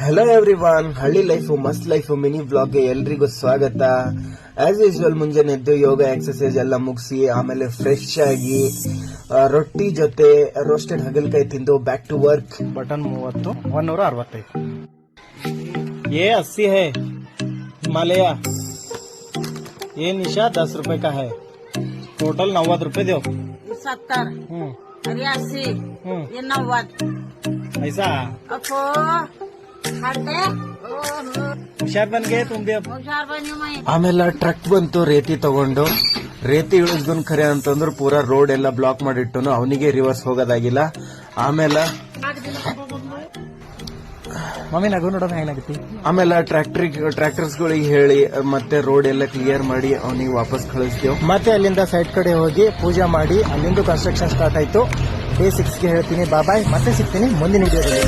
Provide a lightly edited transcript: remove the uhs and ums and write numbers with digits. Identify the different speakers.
Speaker 1: Hello everyone, ಹಳ್ಳಿ life ಮಸ್ತ್ life mini ಬ್ಲಾಗ್ಗೆ ಎಲ್ರಿಗೂ ಸ್ವಾಗತ. ಆಸ್ ಯೂಶುವಲ್ ಮುಂಜಾನೆ ಎದ್ದು ಯೋಗ ಎಕ್ಸರ್ಸೈಸ್ ಎಲ್ಲ ಮುಗಿಸಿ ಆಮೇಲೆ ಫ್ರೆಶ್ ಆಗಿ ರೊಟ್ಟಿ ಜೊತೆ ರೋಸ್ಟೆಡ್ ಹಗಲ್ಕಾಯಿ ತಿಂದು ಬ್ಯಾಕ್ ಟು ವರ್ಕ್.
Speaker 2: बटन 30 165 ये 80 है हिमालय. ये निशा 10 रुपए का है. टोटल 90 रुपए दो.
Speaker 3: 70 अरे 80 ये 90
Speaker 2: ऐसा
Speaker 3: अको खाते
Speaker 2: होशियार बन गए तुम भी अब.
Speaker 3: होशियार बनी मैं.
Speaker 1: ಆಮೇಲೆ ಟ್ರಕ್ ಬಂತು ರೇತಿ ತಗೊಂಡು. ರೇತಿ ಇಳಿದ್ಕೊಂಡ್ ಖರೆ ಅಂತಂದ್ರು ಪೂರಾ ರೋಡ್ ಎಲ್ಲ ಬ್ಲಾಕ್ ಮಾಡಿಟ್ಟು ಅವನಿಗೆ ರಿವರ್ಸ್ ಹೋಗೋದಾಗಿಲ್ಲ. ಆಮೇಲೆ
Speaker 2: ಮಮ್ಮಿ ನಗು ನೋಡೋಣ ಏನಾಗುತ್ತೆ.
Speaker 1: ಆಮೇಲೆ ಟ್ರ್ಯಾಕ್ಟರ್ಸ್ ಗಳಿಗೆ ಹೇಳಿ ಮತ್ತೆ ರೋಡ್ ಎಲ್ಲ ಕ್ಲಿಯರ್ ಮಾಡಿ ಅವನಿಗೆ ವಾಪಸ್ ಕಳಿಸ್ತೇವೆ.
Speaker 2: ಮತ್ತೆ ಅಲ್ಲಿಂದ ಸೈಡ್ ಕಡೆ ಹೋಗಿ ಪೂಜೆ ಮಾಡಿ ಅಲ್ಲಿಂದ ಕನ್ಸ್ಟ್ರಕ್ಷನ್ ಸ್ಟಾರ್ಟ್ ಆಯ್ತು. Day 6 ಗೆ ಹೇಳ್ತೀನಿ ಬಾಯ್. ಮತ್ತೆ ಸಿಗ್ತೀನಿ ಮುಂದಿನ ವಿಡಿಯೋದಲ್ಲಿ.